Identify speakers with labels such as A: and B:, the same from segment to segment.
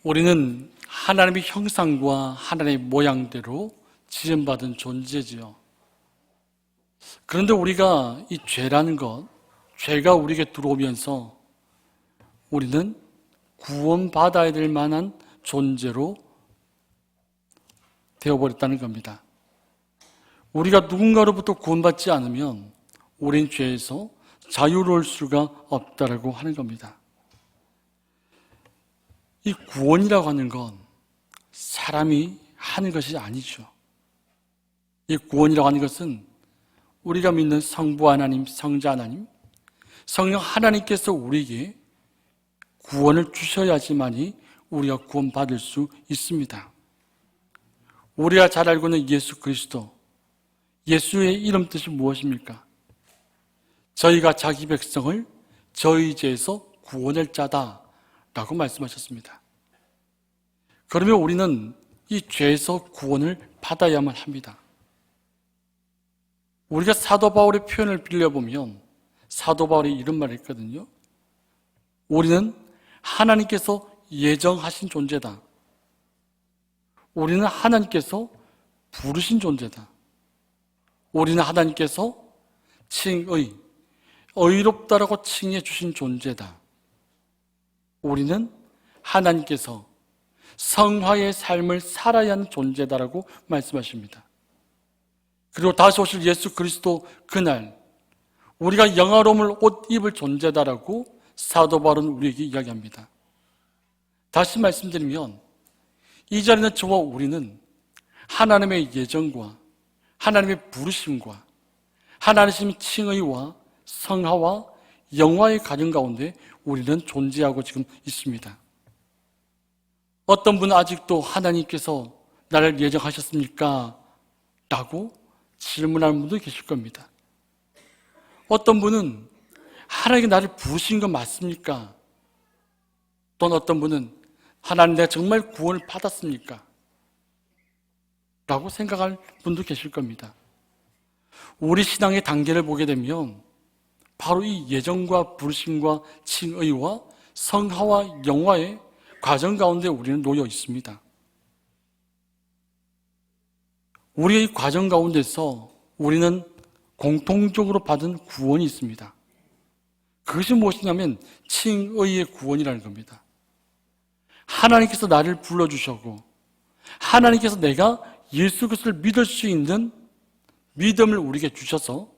A: 우리는 하나님의 형상과 하나님의 모양대로 지음받은 존재지요. 그런데 우리가 이 죄라는 것, 죄가 우리에게 들어오면서 우리는 구원받아야 될 만한 존재로 되어버렸다는 겁니다. 우리가 누군가로부터 구원받지 않으면 우린 죄에서 자유로울 수가 없다라고 하는 겁니다. 이 구원이라고 하는 건 사람이 하는 것이 아니죠. 이 구원이라고 하는 것은 우리가 믿는 성부 하나님, 성자 하나님, 성령 하나님께서 우리에게 구원을 주셔야지만이 우리가 구원받을 수 있습니다. 우리가 잘 알고 있는 예수 그리스도, 예수의 이름 뜻이 무엇입니까? 저희가 자기 백성을 저희 죄에서 구원할 자다라고 말씀하셨습니다. 그러면 우리는 이 죄에서 구원을 받아야만 합니다. 우리가 사도 바울의 표현을 빌려보면 사도 바울이 이런 말을 했거든요. 우리는 하나님께서 예정하신 존재다. 우리는 하나님께서 부르신 존재다. 우리는 하나님께서 칭의, 의롭다라고 칭해 주신 존재다. 우리는 하나님께서 성화의 삶을 살아야 하는 존재다라고 말씀하십니다. 그리고 다시 오실 예수 그리스도 그날 우리가 영화로움을 옷 입을 존재다라고 사도 바울은 우리에게 이야기합니다. 다시 말씀드리면 이 자리는 저와 우리는 하나님의 예정과 하나님의 부르심과 하나님의 칭의와 성화와 영화의 과정 가운데 우리는 존재하고 지금 있습니다. 어떤 분은 아직도 하나님께서 나를 예정하셨습니까? 라고 질문하는 분도 계실 겁니다. 어떤 분은 하나님께 나를 부르신 건 맞습니까? 또는 어떤 분은 하나님 내가 정말 구원을 받았습니까? 라고 생각할 분도 계실 겁니다. 우리 신앙의 단계를 보게 되면 바로 이 예정과 부르심과 칭의와 성화와 영화의 과정 가운데 우리는 놓여 있습니다. 우리의 이 과정 가운데서 우리는 공통적으로 받은 구원이 있습니다. 그것이 무엇이냐면 칭의의 구원이라는 겁니다. 하나님께서 나를 불러주셨고 하나님께서 내가 예수 그리스도를 믿을 수 있는 믿음을 우리에게 주셔서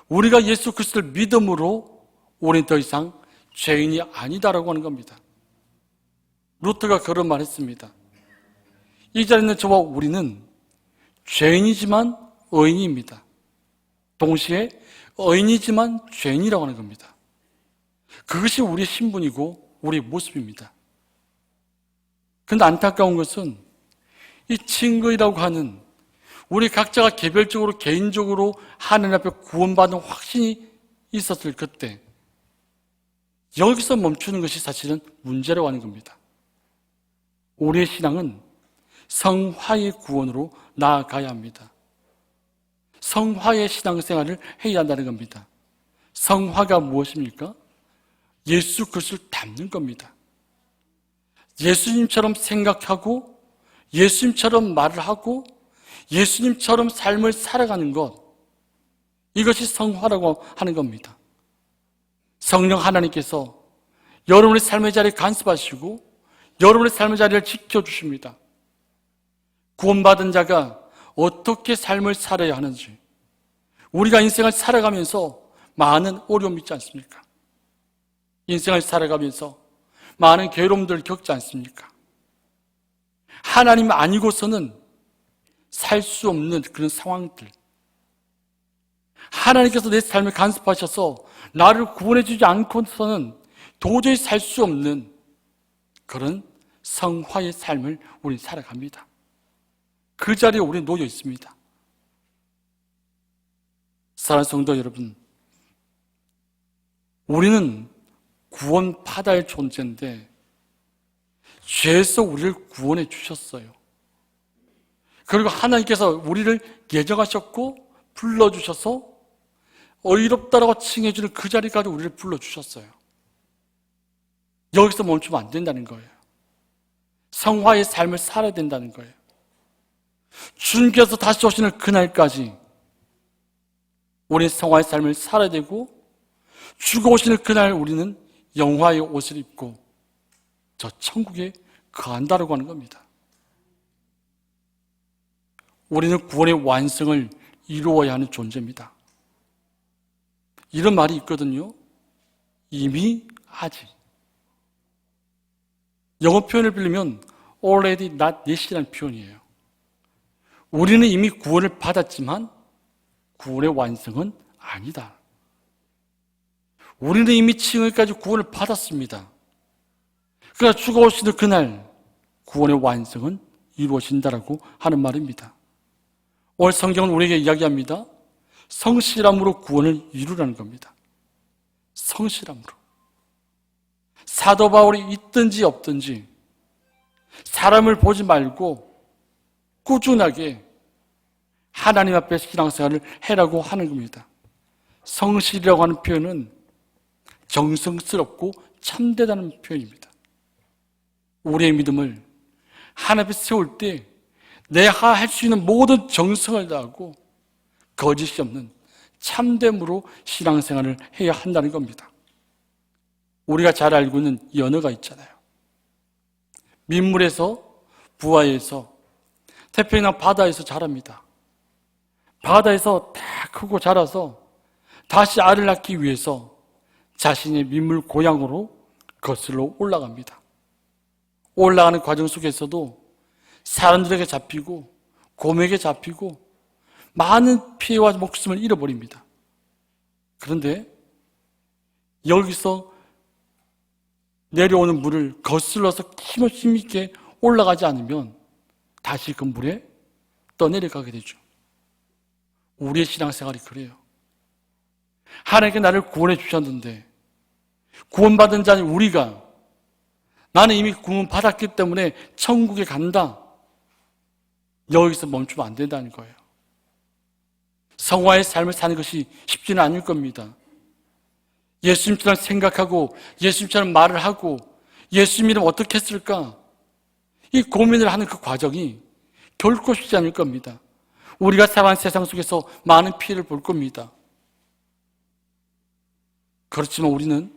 A: 우리가 예수 그리스도를 믿음으로 우리는 더 이상 죄인이 아니다라고 하는 겁니다. 루터가 그런 말 했습니다. 이 자리에 있는 저와 우리는 죄인이지만 의인입니다. 동시에 의인이지만 죄인이라고 하는 겁니다. 그것이 우리의 신분이고 우리의 모습입니다. 그런데 안타까운 것은 이 칭의라고 하는 우리 각자가 개별적으로 개인적으로 하나님 앞에 구원받은 확신이 있었을 그때 여기서 멈추는 것이 사실은 문제라고 하는 겁니다. 우리의 신앙은 성화의 구원으로 나아가야 합니다. 성화의 신앙생활을 해야 한다는 겁니다. 성화가 무엇입니까? 예수 그리스도를 닮는 겁니다. 예수님처럼 생각하고 예수님처럼 말을 하고 예수님처럼 삶을 살아가는 것, 이것이 성화라고 하는 겁니다. 성령 하나님께서 여러분의 삶의 자리에 간섭하시고 여러분의 삶의 자리를 지켜주십니다. 구원받은 자가 어떻게 삶을 살아야 하는지, 우리가 인생을 살아가면서 많은 어려움이 있지 않습니까? 인생을 살아가면서 많은 괴로움들을 겪지 않습니까? 하나님 아니고서는 살 수 없는 그런 상황들, 하나님께서 내 삶을 간섭하셔서 나를 구원해 주지 않고서는 도저히 살 수 없는 그런 성화의 삶을 우리는 살아갑니다. 그 자리에 우리는 놓여 있습니다. 사랑하는 성도 여러분, 우리는 구원받아야 할 존재인데 죄에서 우리를 구원해 주셨어요. 그리고 하나님께서 우리를 예정하셨고 불러주셔서 의롭다라고 칭해주는 그 자리까지 우리를 불러주셨어요. 여기서 멈추면 안 된다는 거예요. 성화의 삶을 살아야 된다는 거예요. 주님께서 다시 오시는 그날까지 우리는 성화의 삶을 살아야 되고, 주가 오시는 그날 우리는 영화의 옷을 입고 저 천국에 거한다라고 하는 겁니다. 우리는 구원의 완성을 이루어야 하는 존재입니다. 이런 말이 있거든요. 이미 아직. 영어 표현을 빌리면 already not yet이라는 표현이에요. 우리는 이미 구원을 받았지만 구원의 완성은 아니다. 우리는 이미 칭의까지 구원을 받았습니다. 그러나 주가 오시는 그날 구원의 완성은 이루어진다라고 하는 말입니다. 오늘 성경은 우리에게 이야기합니다. 성실함으로 구원을 이루라는 겁니다. 성실함으로. 사도 바울이 있든지 없든지 사람을 보지 말고 꾸준하게 하나님 앞에 신앙생활을 해라고 하는 겁니다. 성실이라고 하는 표현은 정성스럽고 참되다는 표현입니다. 우리의 믿음을 하나님 앞에 세울 때 내가 할 수 있는 모든 정성을 다하고 거짓이 없는 참됨으로 신앙생활을 해야 한다는 겁니다. 우리가 잘 알고 있는 연어가 있잖아요. 민물에서, 부하에서, 태평양 바다에서 자랍니다. 바다에서 다 크고 자라서 다시 알을 낳기 위해서 자신의 민물 고향으로 거슬러 올라갑니다. 올라가는 과정 속에서도 사람들에게 잡히고 곰에게 잡히고 많은 피해와 목숨을 잃어버립니다. 그런데 여기서 내려오는 물을 거슬러서 힘있게 올라가지 않으면 다시 그 물에 떠내려가게 되죠. 우리의 신앙생활이 그래요. 하나님께 나를 구원해 주셨는데 구원받은 자인 우리가 나는 이미 구원받았기 때문에 천국에 간다. 여기서 멈추면 안 된다는 거예요. 성화의 삶을 사는 것이 쉽지는 않을 겁니다. 예수님처럼 생각하고 예수님처럼 말을 하고 예수님이라면 어떻게 했을까? 이 고민을 하는 그 과정이 결코 쉽지 않을 겁니다. 우리가 살아가는 세상 속에서 많은 피해를 볼 겁니다. 그렇지만 우리는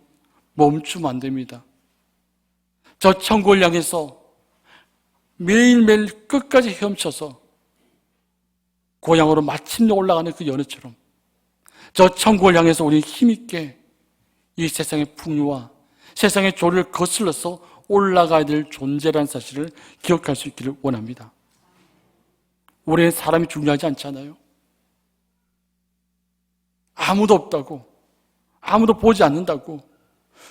A: 멈추면 안 됩니다. 저 천국을 향해서 매일매일 끝까지 헤엄쳐서 고향으로 마침내 올라가는 그 연어처럼 저 천국을 향해서 우리 힘있게 이 세상의 풍요와 세상의 조를 거슬러서 올라가야 될 존재라는 사실을 기억할 수 있기를 원합니다. 우리는 사람이 중요하지 않잖아요. 아무도 없다고, 아무도 보지 않는다고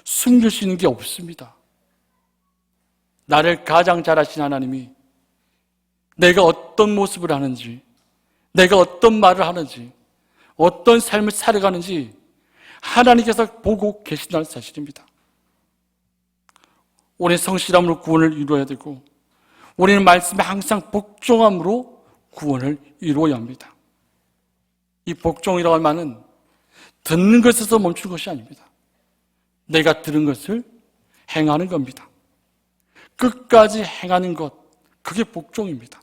A: 숨길 수 있는 게 없습니다. 나를 가장 잘 아신 하나님이 내가 어떤 모습을 하는지, 내가 어떤 말을 하는지, 어떤 삶을 살아가는지 하나님께서 보고 계신다는 사실입니다. 우리는 성실함으로 구원을 이루어야 되고 우리는 말씀에 항상 복종함으로 구원을 이루어야 합니다. 이 복종이라고 할 말은 듣는 것에서 멈추는 것이 아닙니다. 내가 들은 것을 행하는 겁니다. 끝까지 행하는 것, 그게 복종입니다.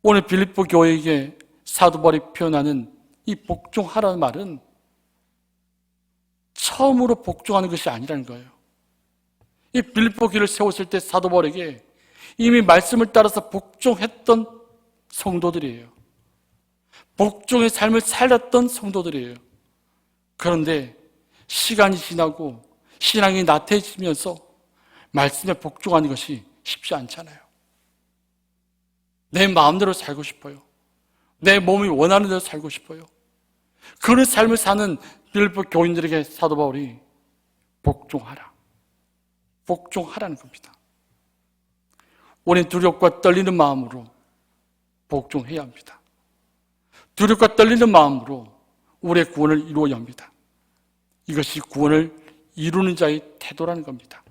A: 오늘 빌립보 교회에게 사도 바울이 표현하는 이 복종하라는 말은 처음으로 복종하는 것이 아니라는 거예요. 이 빌립보 교회를 세웠을 때 사도 바울에게 이미 말씀을 따라서 복종했던 성도들이에요. 복종의 삶을 살렸던 성도들이에요. 그런데 시간이 지나고 신앙이 나태해지면서 말씀에 복종하는 것이 쉽지 않잖아요. 내 마음대로 살고 싶어요. 내 몸이 원하는 대로 살고 싶어요. 그런 삶을 사는 빌립보 교인들에게 사도 바울이 복종하라. 복종하라는 겁니다. 우리는 두렵고 떨리는 마음으로 복종해야 합니다. 두렵고 떨리는 마음으로 우리의 구원을 이루어야 합니다. 이것이 구원을 이루는 자의 태도라는 겁니다.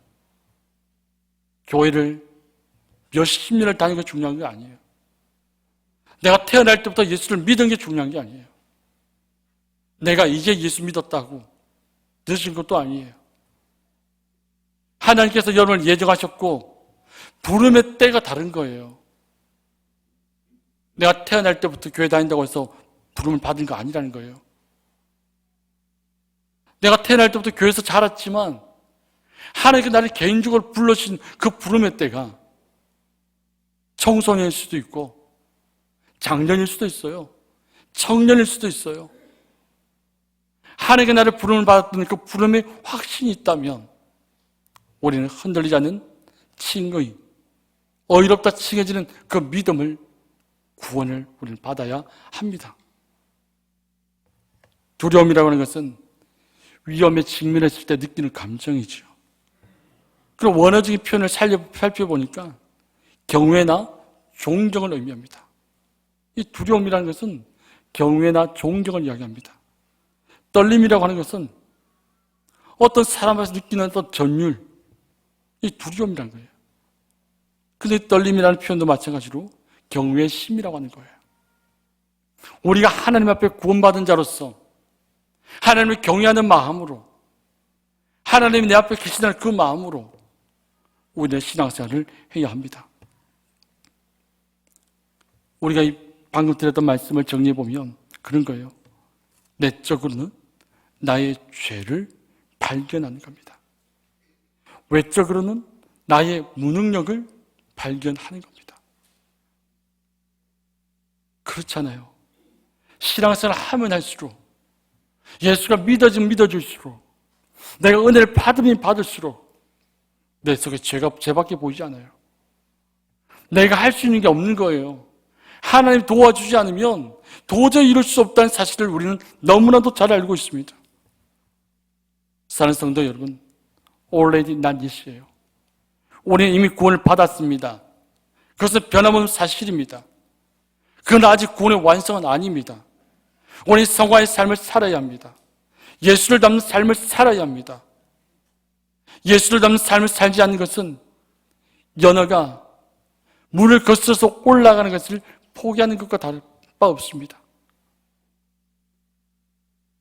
A: 교회를 몇십 년을 다니는 게 중요한 게 아니에요. 내가 태어날 때부터 예수를 믿은 게 중요한 게 아니에요. 내가 이제 예수 믿었다고 늦은 것도 아니에요. 하나님께서 여러분을 예정하셨고 부름의 때가 다른 거예요. 내가 태어날 때부터 교회 다닌다고 해서 부름을 받은 거 아니라는 거예요. 내가 태어날 때부터 교회에서 자랐지만 하나님께 나를 개인적으로 불러주신 그 부름의 때가 청소년일 수도 있고 장년일 수도 있어요. 청년일 수도 있어요. 하나님께 나를 부름을 받았던 그 부름의 확신이 있다면 우리는 흔들리지 않는 칭의, 어이롭다 칭해지는 그 믿음을, 구원을 우리는 받아야 합니다. 두려움이라고 하는 것은 위험에 직면했을 때 느끼는 감정이죠. 그럼 원어적인 표현을 살펴보니까 경외나 존경을 의미합니다. 이 두려움이라는 것은 경외나 존경을 이야기합니다. 떨림이라고 하는 것은 어떤 사람에서 느끼는 어떤 전율, 이 두려움이라는 거예요. 근데 떨림이라는 표현도 마찬가지로 경외의 심이라고 하는 거예요. 우리가 하나님 앞에 구원받은 자로서 하나님을 경외하는 마음으로, 하나님이 내 앞에 계시다는 그 마음으로 우리의 신앙생활을 해야 합니다. 우리가 이 방금 드렸던 말씀을 정리해 보면 그런 거예요. 내적으로는 나의 죄를 발견하는 겁니다. 외적으로는 나의 무능력을 발견하는 겁니다. 그렇잖아요. 신앙생활을 하면 할수록, 예수가 믿어질수록, 내가 은혜를 받으면 받을수록 내 속에 죄밖에 보이지 않아요. 내가 할 수 있는 게 없는 거예요. 하나님 도와주지 않으면 도저히 이룰 수 없다는 사실을 우리는 너무나도 잘 알고 있습니다. 사랑하는 성도 여러분, already not yet이에요. 우리는 이미 구원을 받았습니다. 그것은 변함없는 사실입니다. 그러나 아직 구원의 완성은 아닙니다. 우리는 성화의 삶을 살아야 합니다. 예수를 닮는 삶을 살아야 합니다. 예수를 닮는 삶을 살지 않는 것은 연어가 물을 거슬러서 올라가는 것을 포기하는 것과 다를 바 없습니다.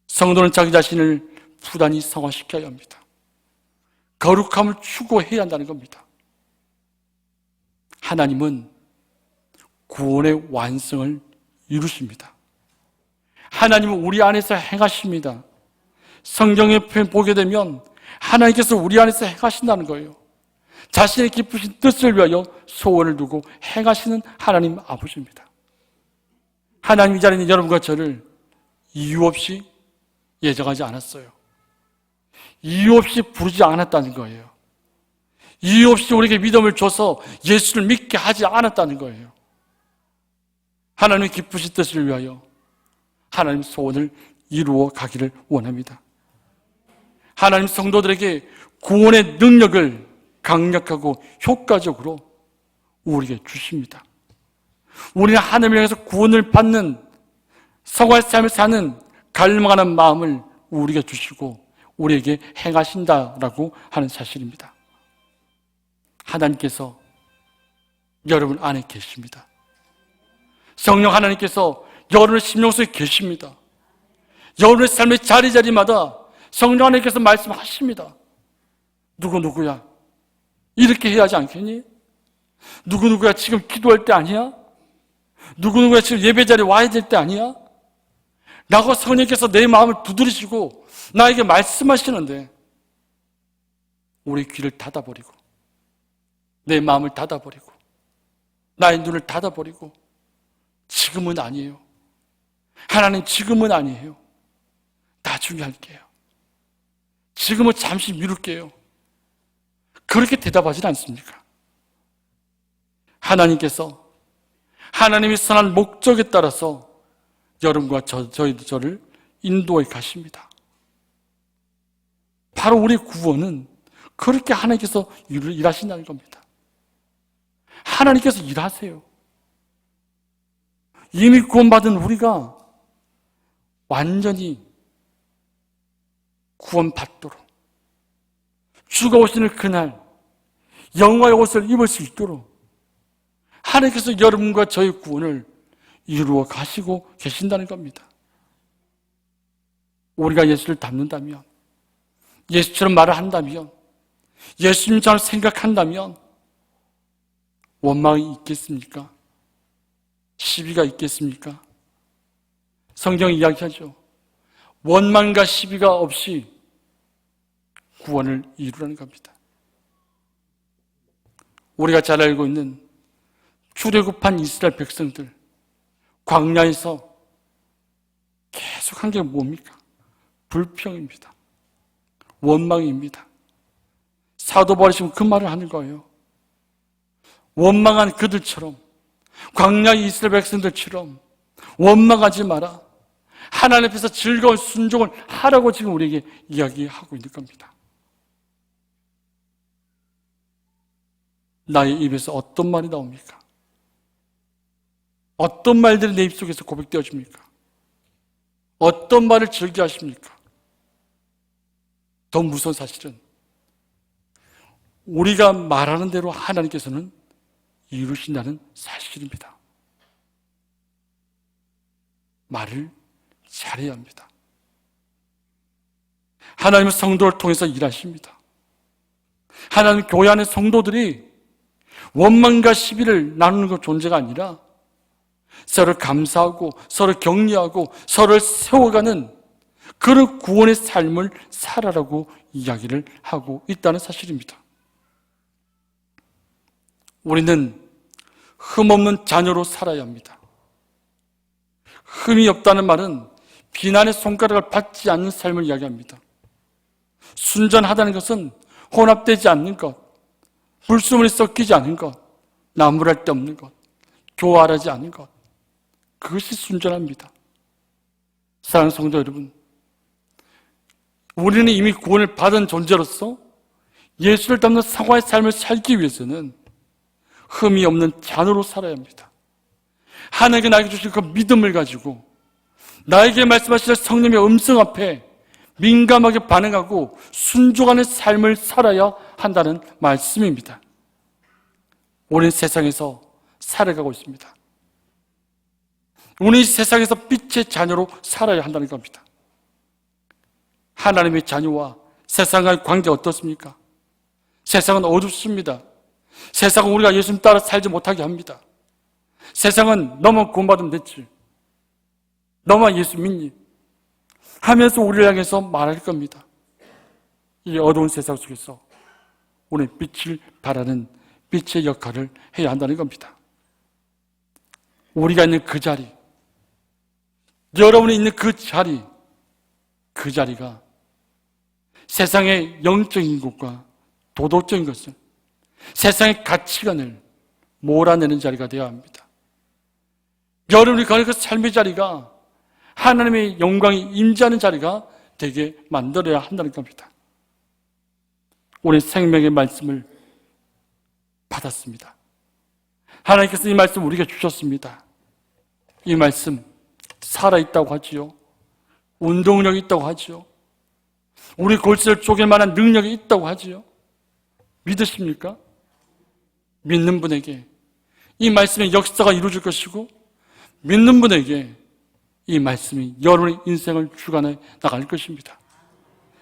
A: 성도는 자기 자신을 부단히 성화시켜야 합니다. 거룩함을 추구해야 한다는 겁니다. 하나님은 구원의 완성을 이루십니다. 하나님은 우리 안에서 행하십니다. 성경의 표현 보게 되면 하나님께서 우리 안에서 행하신다는 거예요. 자신의 기쁘신 뜻을 위하여 소원을 두고 행하시는 하나님 아버지입니다. 하나님 이 자리에 있는 여러분과 저를 이유 없이 예정하지 않았어요. 이유 없이 부르지 않았다는 거예요. 이유 없이 우리에게 믿음을 줘서 예수를 믿게 하지 않았다는 거예요. 하나님의 기쁘신 뜻을 위하여 하나님 소원을 이루어 가기를 원합니다. 하나님 성도들에게 구원의 능력을 강력하고 효과적으로 우리에게 주십니다. 우리는 하나님을 향해서 구원을 받는 성화의 삶을 사는 갈망하는 마음을 우리에게 주시고 우리에게 행하신다라고 하는 사실입니다. 하나님께서 여러분 안에 계십니다. 성령 하나님께서 여러분의 심령 속에 계십니다. 여러분의 삶의 자리자리마다 성령 하나님께서 말씀하십니다. 누구야? 이렇게 해야 하지 않겠니? 누구야 지금 기도할 때 아니야? 누구야 지금 예배 자리에 와야 될 때 아니야? 라고 성령께서 내 마음을 두드리시고 나에게 말씀하시는데 우리 귀를 닫아버리고 내 마음을 닫아버리고 나의 눈을 닫아버리고 지금은 아니에요. 하나님 지금은 아니에요. 나중에 할게요. 지금은 잠시 미룰게요. 그렇게 대답하지 않습니까? 하나님께서 하나님의 선한 목적에 따라서 여러분과 저를 인도해 가십니다. 바로 우리 구원은 그렇게 하나님께서 일하신다는 겁니다. 하나님께서 일하세요. 이미 구원받은 우리가 완전히 구원받도록 주가 오시는 그날 영화의 옷을 입을 수 있도록 하나님께서 여러분과 저의 구원을 이루어 가시고 계신다는 겁니다. 우리가 예수를 닮는다면, 예수처럼 말을 한다면, 예수님처럼 생각한다면 원망이 있겠습니까? 시비가 있겠습니까? 성경이 이야기하죠. 원망과 시비가 없이 구원을 이루라는 겁니다. 우리가 잘 알고 있는 출애굽한 이스라엘 백성들, 광야에서 계속한 게 뭡니까? 불평입니다. 원망입니다. 사도 바울이 지금 그 말을 하는 거예요. 원망한 그들처럼, 광야의 이스라엘 백성들처럼 원망하지 마라. 하나님 앞에서 즐거운 순종을 하라고 지금 우리에게 이야기하고 있는 겁니다. 나의 입에서 어떤 말이 나옵니까? 어떤 말들이 내 입속에서 고백되어집니까? 어떤 말을 즐겨하십니까? 더 무서운 사실은 우리가 말하는 대로 하나님께서는 이루신다는 사실입니다. 말을 잘해야 합니다. 하나님은 성도를 통해서 일하십니다. 하나님 교회 안의 성도들이 원망과 시비를 나누는 것 존재가 아니라 서로 감사하고 서로 격려하고 서로를 세워가는 그런 구원의 삶을 살아라고 이야기를 하고 있다는 사실입니다. 우리는 흠없는 자녀로 살아야 합니다. 흠이 없다는 말은 비난의 손가락을 받지 않는 삶을 이야기합니다. 순전하다는 것은 혼합되지 않는 것, 불순물이 섞이지 않은 것, 나무랄 데 없는 것, 교활하지 않은 것, 그것이 순전합니다. 사랑하는 성도 여러분, 우리는 이미 구원을 받은 존재로서 예수를 닮는 사과의 삶을 살기 위해서는 흠이 없는 자녀로 살아야 합니다. 하나님께 나에게 주신 그 믿음을 가지고 나에게 말씀하시는 성령의 음성 앞에 민감하게 반응하고 순종하는 삶을 살아야 한다는 말씀입니다. 우리는 세상에서 살아가고 있습니다. 우리는 세상에서 빛의 자녀로 살아야 한다는 겁니다. 하나님의 자녀와 세상과의 관계 어떻습니까? 세상은 어둡습니다. 세상은 우리가 예수님 따라 살지 못하게 합니다. 세상은 너만 구원받으면 됐지, 너만 예수 믿니 하면서 우리를 향해서 말할 겁니다. 이 어두운 세상 속에서 우리는 빛을 발하는 빛의 역할을 해야 한다는 겁니다. 우리가 있는 그 자리, 여러분이 있는 그 자리가 세상의 영적인 것과 도덕적인 것을, 세상의 가치관을 몰아내는 자리가 되어야 합니다. 여러분이 가는 그 삶의 자리가 하나님의 영광이 임재하는 자리가 되게 만들어야 한다는 겁니다. 우리 생명의 말씀을 받았습니다. 하나님께서 이 말씀 우리에게 주셨습니다. 이 말씀 살아있다고 하지요. 운동력이 있다고 하지요. 우리 골수를 쪼갤 만한 능력이 있다고 하지요. 믿으십니까? 믿는 분에게 이 말씀의 역사가 이루어질 것이고, 믿는 분에게 이 말씀이 여러분의 인생을 주관해 나갈 것입니다.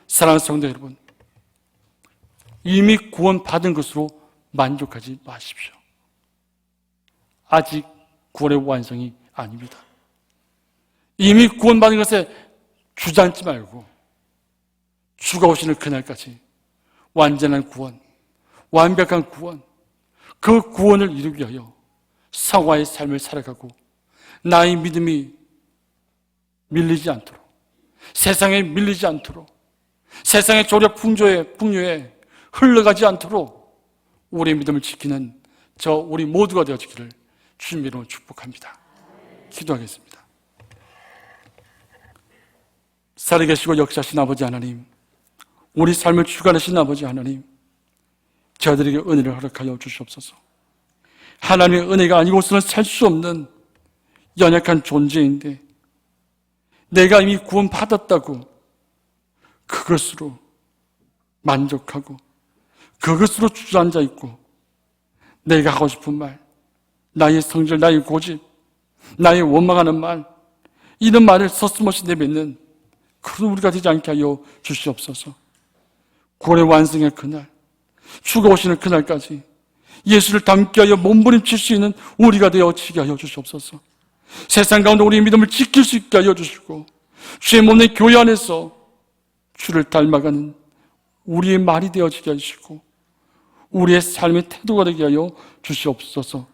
A: 사랑하는 성도 여러분, 이미 구원받은 것으로 만족하지 마십시오. 아직 구원의 완성이 아닙니다. 이미 구원받은 것에 주저앉지 말고 주가 오시는 그날까지 완전한 구원, 완벽한 구원, 그 구원을 이루기 위하여 사과의 삶을 살아가고 나의 믿음이 밀리지 않도록, 세상에 밀리지 않도록, 세상의 조력 풍요에 흘러가지 않도록 우리의 믿음을 지키는 우리 모두가 되어지기를 주님 이름으로 축복합니다. 기도하겠습니다. 살아계시고 역사하신 아버지 하나님, 우리 삶을 주관하신 아버지 하나님, 저희들에게 은혜를 허락하여 주시옵소서. 하나님의 은혜가 아니고서는 살 수 없는 연약한 존재인데 내가 이미 구원받았다고 그것으로 만족하고 그것으로 주저앉아 있고 내가 하고 싶은 말, 나의 성질, 나의 고집, 나의 원망하는 말, 이런 말을 서슴없이 내뱉는 그런 우리가 되지 않게 하여 주시옵소서. 구원의 완성의 그날, 주가 오시는 그날까지 예수를 닮게 하여 몸부림칠 수 있는 우리가 되어지게 하여 주시옵소서. 세상 가운데 우리의 믿음을 지킬 수 있게 하여 주시고, 주의 몸의 교회 안에서 주를 닮아가는 우리의 말이 되어지게 하시고, 우리의 삶의 태도가 되게 하여 주시옵소서.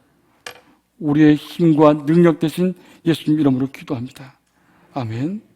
A: 우리의 힘과 능력 되신 예수님 이름으로 기도합니다. 아멘.